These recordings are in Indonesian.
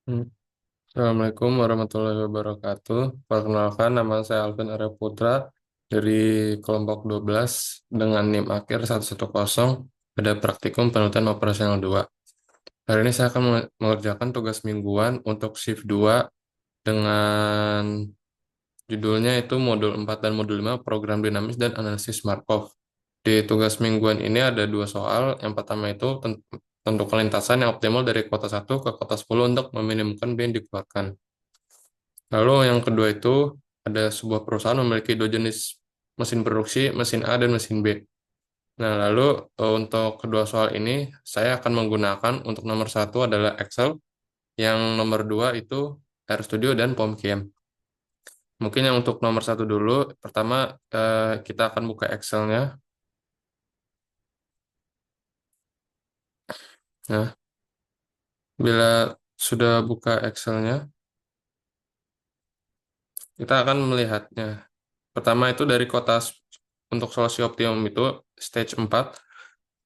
Hmm. Assalamualaikum warahmatullahi wabarakatuh. Perkenalkan, nama saya Alvin Arya Putra dari kelompok 12 dengan NIM akhir 110 pada praktikum penulisan operasional 2. Hari ini saya akan mengerjakan tugas mingguan untuk shift 2 dengan judulnya itu modul 4 dan modul 5 program dinamis dan analisis Markov. Di tugas mingguan ini ada dua soal. Yang pertama itu tentukan lintasan yang optimal dari kota 1 ke kota 10 untuk meminimumkan biaya yang dikeluarkan. Lalu yang kedua itu ada sebuah perusahaan memiliki dua jenis mesin produksi, mesin A dan mesin B. Nah, lalu untuk kedua soal ini saya akan menggunakan untuk nomor satu adalah Excel, yang nomor dua itu RStudio dan POMCAM. Mungkin yang untuk nomor satu dulu, pertama kita akan buka Excel-nya. Nah, bila sudah buka Excel-nya, kita akan melihatnya. Pertama itu dari untuk solusi optimum itu stage 4.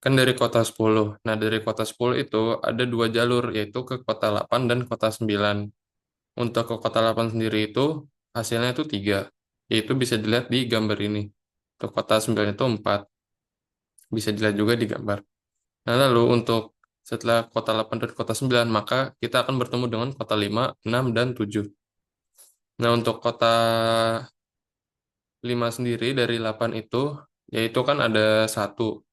Kan dari kota 10. Nah, dari kota 10 itu ada dua jalur, yaitu ke kota 8 dan kota 9. Untuk ke kota 8 sendiri itu hasilnya itu 3. Yaitu bisa dilihat di gambar ini. Untuk kota 9 itu 4. Bisa dilihat juga di gambar. Nah, lalu untuk setelah kota 8 dan kota 9, maka kita akan bertemu dengan kota 5, 6, dan 7. Nah, untuk kota 5 sendiri dari 8 itu, yaitu kan ada satu.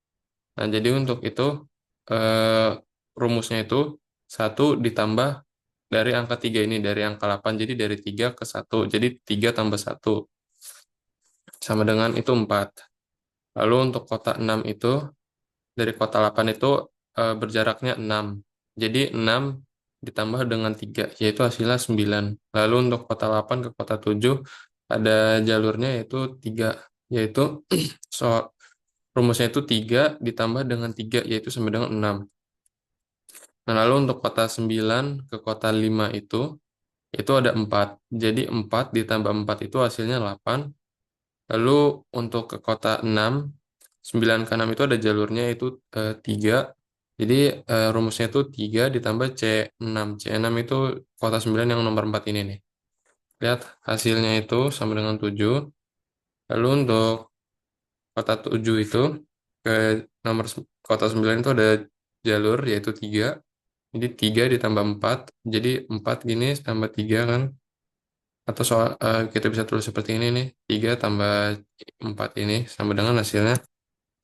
Nah, jadi untuk itu eh, rumusnya itu satu ditambah dari angka 3 ini, dari angka 8. Jadi dari 3 ke satu. Jadi 3 tambah satu sama dengan itu 4. Lalu untuk kota 6 itu, dari kota 8 itu berjaraknya 6. Jadi 6 ditambah dengan 3, yaitu hasilnya 9. Lalu untuk kota 8 ke kota 7, ada jalurnya yaitu 3. Yaitu soal rumusnya itu 3 ditambah dengan 3, yaitu sama dengan 6. Nah, lalu untuk kota 9 ke kota 5 itu ada 4. Jadi 4 ditambah 4 itu hasilnya 8. Lalu untuk ke kota 6, 9 ke 6 itu ada jalurnya itu 3. Jadi rumusnya itu 3 ditambah C6. C6 itu kota 9 yang nomor 4 ini nih. Lihat hasilnya itu sama dengan 7. Lalu untuk kota 7 itu ke nomor kota 9 itu ada jalur yaitu 3. Jadi 3 ditambah 4. Jadi 4 gini tambah 3 kan. Atau soal kita bisa tulis seperti ini nih. 3 tambah 4 ini sama dengan hasilnya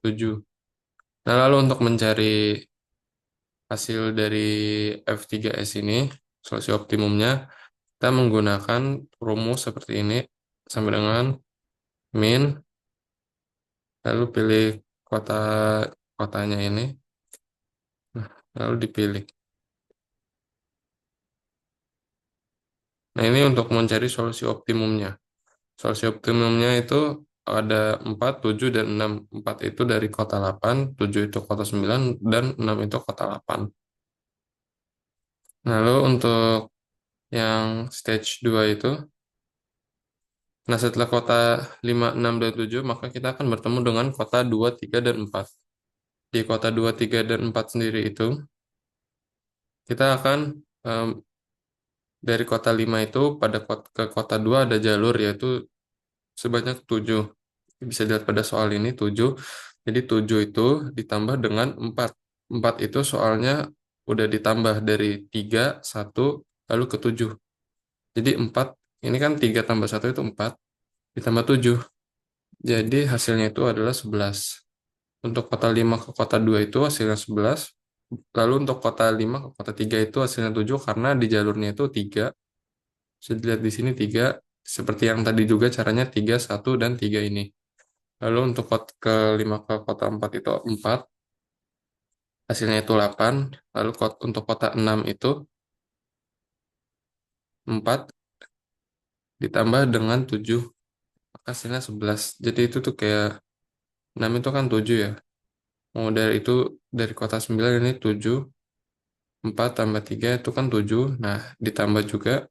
7. Nah, lalu untuk mencari hasil dari F3S ini, solusi optimumnya, kita menggunakan rumus seperti ini sama dengan min, lalu pilih kota kotanya ini, nah, lalu dipilih. Nah, ini untuk mencari solusi optimumnya. Solusi optimumnya itu ada 4, 7, dan 6. 4 itu dari kota 8, 7 itu kota 9, dan 6 itu kota 8. Lalu untuk yang stage 2 itu, nah setelah kota 5, 6, dan 7, maka kita akan bertemu dengan kota 2, 3, dan 4. Di kota 2, 3, dan 4 sendiri itu, kita akan em, dari kota 5 itu pada ke kota 2 ada jalur yaitu sebanyak 7. Bisa dilihat pada soal ini 7. Jadi 7 itu ditambah dengan 4. 4 itu soalnya udah ditambah dari 3, 1, lalu ke 7. Jadi 4, ini kan 3 tambah 1 itu 4, ditambah 7. Jadi hasilnya itu adalah 11. Untuk kota 5 ke kota 2 itu hasilnya 11. Lalu untuk kota 5 ke kota 3 itu hasilnya 7 karena di jalurnya itu 3. Bisa dilihat di sini 3. Seperti yang tadi juga caranya 3, 1, dan 3 ini. Lalu untuk ke 5 ke kota 4 itu 4. Hasilnya itu 8. Lalu untuk kota 6 itu 4 ditambah dengan 7. Maka hasilnya 11. Jadi itu tuh kayak 6 itu kan 7 ya. Mau dari itu dari kota 9 ini 7. 4 tambah 3 itu kan 7. Nah, ditambah juga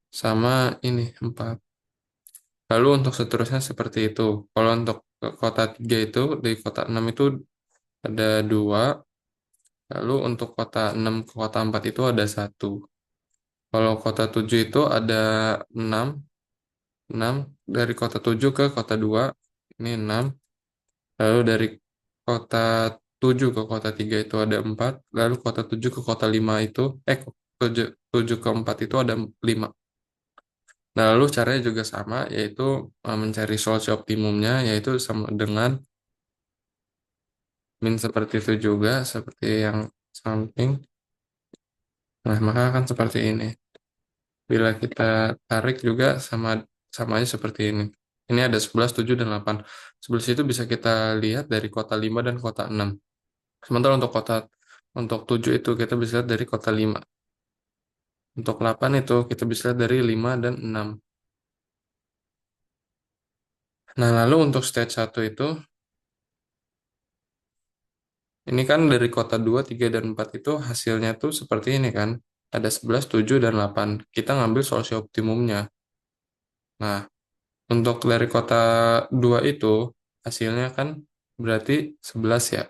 sama ini 4. Lalu untuk seterusnya seperti itu. Kalau untuk ke kota 3 itu, dari kota 6 itu ada 2. Lalu untuk kota 6 ke kota 4 itu ada 1. Kalau kota 7 itu ada 6 6 dari kota 7 ke kota 2 ini 6. Lalu dari kota 7 ke kota 3 itu ada 4. Lalu kota 7 ke kota 5 itu 7, 7 ke 4 itu ada 5. Nah, lalu caranya juga sama, yaitu mencari solusi optimumnya, yaitu sama dengan min seperti itu juga, seperti yang samping. Nah, maka akan seperti ini. Bila kita tarik juga sama sama aja seperti ini. Ini ada 11, 7, dan 8. 11 itu bisa kita lihat dari kota 5 dan kota 6. Sementara untuk 7 itu kita bisa lihat dari kota 5. Untuk 8 itu kita bisa lihat dari 5 dan 6. Nah, lalu untuk stage 1 itu, ini kan dari kota 2, 3, dan 4 itu hasilnya tuh seperti ini kan. Ada 11, 7, dan 8. Kita ngambil solusi optimumnya. Nah, untuk dari kota 2 itu hasilnya kan berarti 11 ya.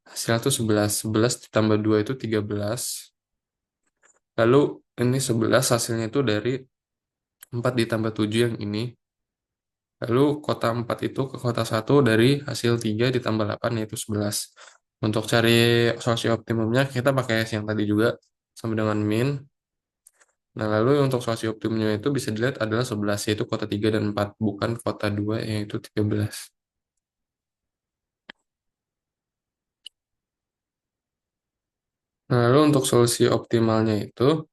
Hasilnya tuh 11. 11 ditambah 2 itu 13. Lalu ini 11 hasilnya itu dari 4 ditambah 7 yang ini. Lalu kota 4 itu ke kota 1 dari hasil 3 ditambah 8 yaitu 11. Untuk cari solusi optimumnya kita pakai yang tadi juga sama dengan min. Nah, lalu untuk solusi optimumnya itu bisa dilihat adalah 11 yaitu kota 3 dan 4 bukan kota 2 yaitu 13. Nah, lalu untuk solusi optimalnya itu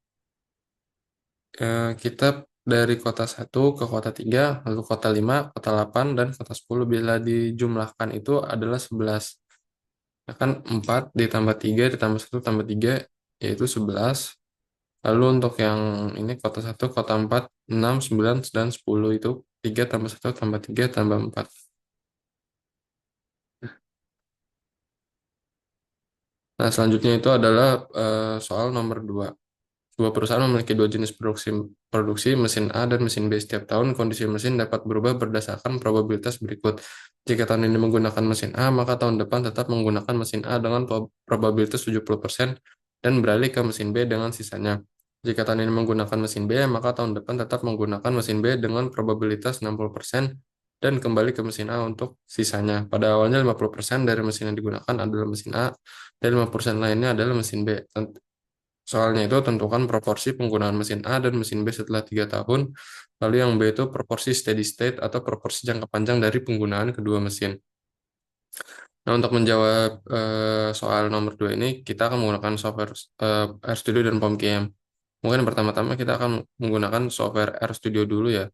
kita dari kota 1 ke kota 3, lalu kota 5, kota 8, dan kota 10 bila dijumlahkan itu adalah 11. Ya kan 4 ditambah 3 ditambah 1 tambah 3 yaitu 11. Lalu untuk yang ini kota 1, kota 4, 6, 9, dan 10 itu 3 tambah 1 tambah 3 tambah 4. Nah, selanjutnya itu adalah soal nomor 2. Sebuah perusahaan memiliki dua jenis produksi, mesin A dan mesin B. Setiap tahun, kondisi mesin dapat berubah berdasarkan probabilitas berikut. Jika tahun ini menggunakan mesin A, maka tahun depan tetap menggunakan mesin A dengan probabilitas 70% dan beralih ke mesin B dengan sisanya. Jika tahun ini menggunakan mesin B, maka tahun depan tetap menggunakan mesin B dengan probabilitas 60% dan kembali ke mesin A untuk sisanya. Pada awalnya 50% dari mesin yang digunakan adalah mesin A dan 50% lainnya adalah mesin B. Soalnya itu tentukan proporsi penggunaan mesin A dan mesin B setelah 3 tahun. Lalu yang B itu proporsi steady state atau proporsi jangka panjang dari penggunaan kedua mesin. Nah, untuk menjawab soal nomor 2 ini, kita akan menggunakan software RStudio dan PomKM. Mungkin pertama-tama kita akan menggunakan software RStudio dulu ya.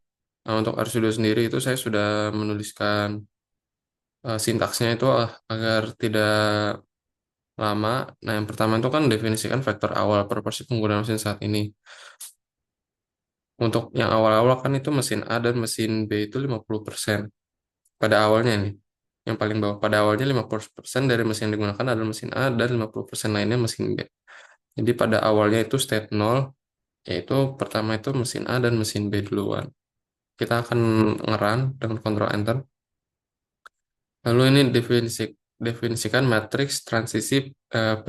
Nah, untuk RStudio sendiri itu saya sudah menuliskan sintaksnya itu agar tidak lama. Nah, yang pertama itu kan definisikan vektor awal proporsi penggunaan mesin saat ini. Untuk yang awal-awal kan itu mesin A dan mesin B itu 50% pada awalnya nih. Yang paling bawah pada awalnya 50% dari mesin yang digunakan adalah mesin A dan 50% lainnya mesin B. Jadi pada awalnya itu state 0, yaitu pertama itu mesin A dan mesin B duluan. Kita akan ngeran dengan Ctrl Enter. Lalu ini definisikan matriks transisi P.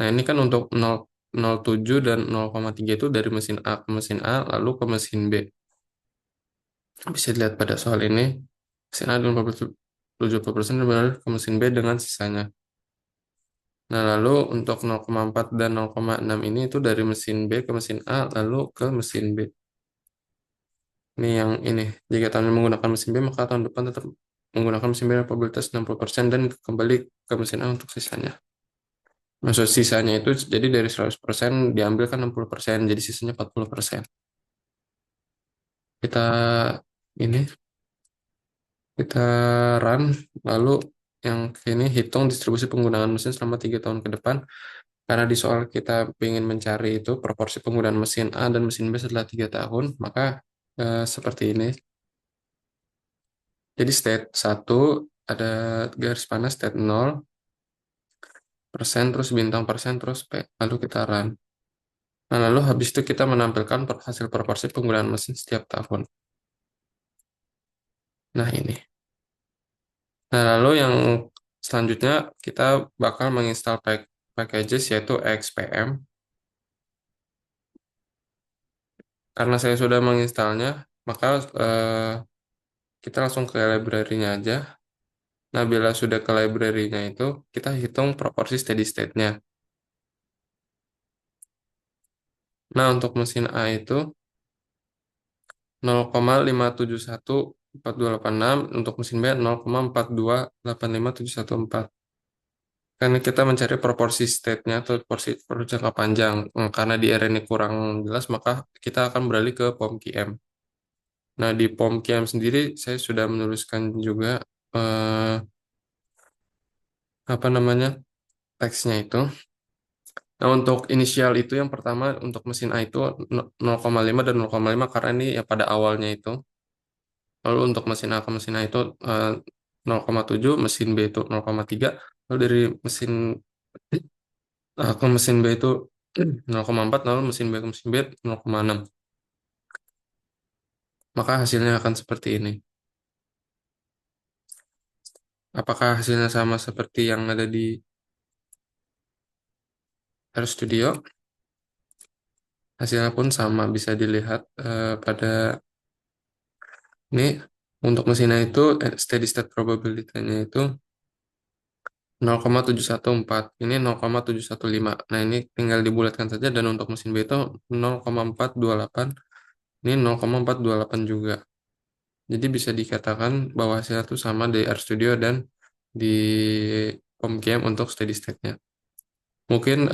Nah, ini kan untuk 0,07 dan 0,3 itu dari mesin A ke mesin A lalu ke mesin B. Bisa dilihat pada soal ini, mesin A dengan 70% dan beralih ke mesin B dengan sisanya. Nah, lalu untuk 0,4 dan 0,6 ini itu dari mesin B ke mesin A, lalu ke mesin B. Ini yang ini. Jika tahun ini menggunakan mesin B, maka tahun depan tetap menggunakan mesin B dengan probabilitas 60% dan kembali ke mesin A untuk sisanya. Maksud sisanya itu jadi dari 100% diambil kan 60%, jadi sisanya 40%. Kita ini kita run, lalu yang ini hitung distribusi penggunaan mesin selama 3 tahun ke depan. Karena di soal kita ingin mencari itu proporsi penggunaan mesin A dan mesin B setelah 3 tahun, maka seperti ini. Jadi state 1 ada garis panas state 0%, terus bintang persen, terus P. Lalu kita run. Nah, lalu habis itu kita menampilkan hasil proporsi penggunaan mesin setiap tahun. Nah, ini. Nah, lalu yang selanjutnya kita bakal menginstal packages yaitu XPM. Karena saya sudah menginstalnya, maka kita langsung ke library-nya aja. Nah, bila sudah ke library-nya itu, kita hitung proporsi steady state-nya. Nah, untuk mesin A itu 0,5714286, untuk mesin B 0,42857114. Karena kita mencari proporsi state-nya atau proporsi per jangka panjang. Karena di area ini kurang jelas, maka kita akan beralih ke POM-QM. Nah, di POM-QM sendiri saya sudah menuliskan juga eh, apa namanya teksnya itu. Nah, untuk inisial itu yang pertama untuk mesin A itu 0,5 dan 0,5 karena ini ya pada awalnya itu. Lalu untuk mesin A ke mesin A itu 0,7, mesin B itu 0,3. Lalu dari mesin A ke mesin B itu 0,4, lalu mesin B ke mesin B 0,6. Maka hasilnya akan seperti ini. Apakah hasilnya sama seperti yang ada di RStudio? Hasilnya pun sama, bisa dilihat pada ini. Untuk mesinnya itu steady state probability-nya itu 0,714. Ini 0,715. Nah, ini tinggal dibulatkan saja, dan untuk mesin B itu 0,428. Ini 0,428 juga. Jadi bisa dikatakan bahwa hasilnya itu sama di RStudio dan di POM-QM untuk steady state-nya. Mungkin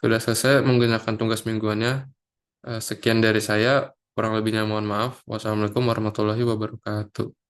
sudah selesai menggunakan tugas mingguannya. Sekian dari saya, kurang lebihnya mohon maaf. Wassalamualaikum warahmatullahi wabarakatuh.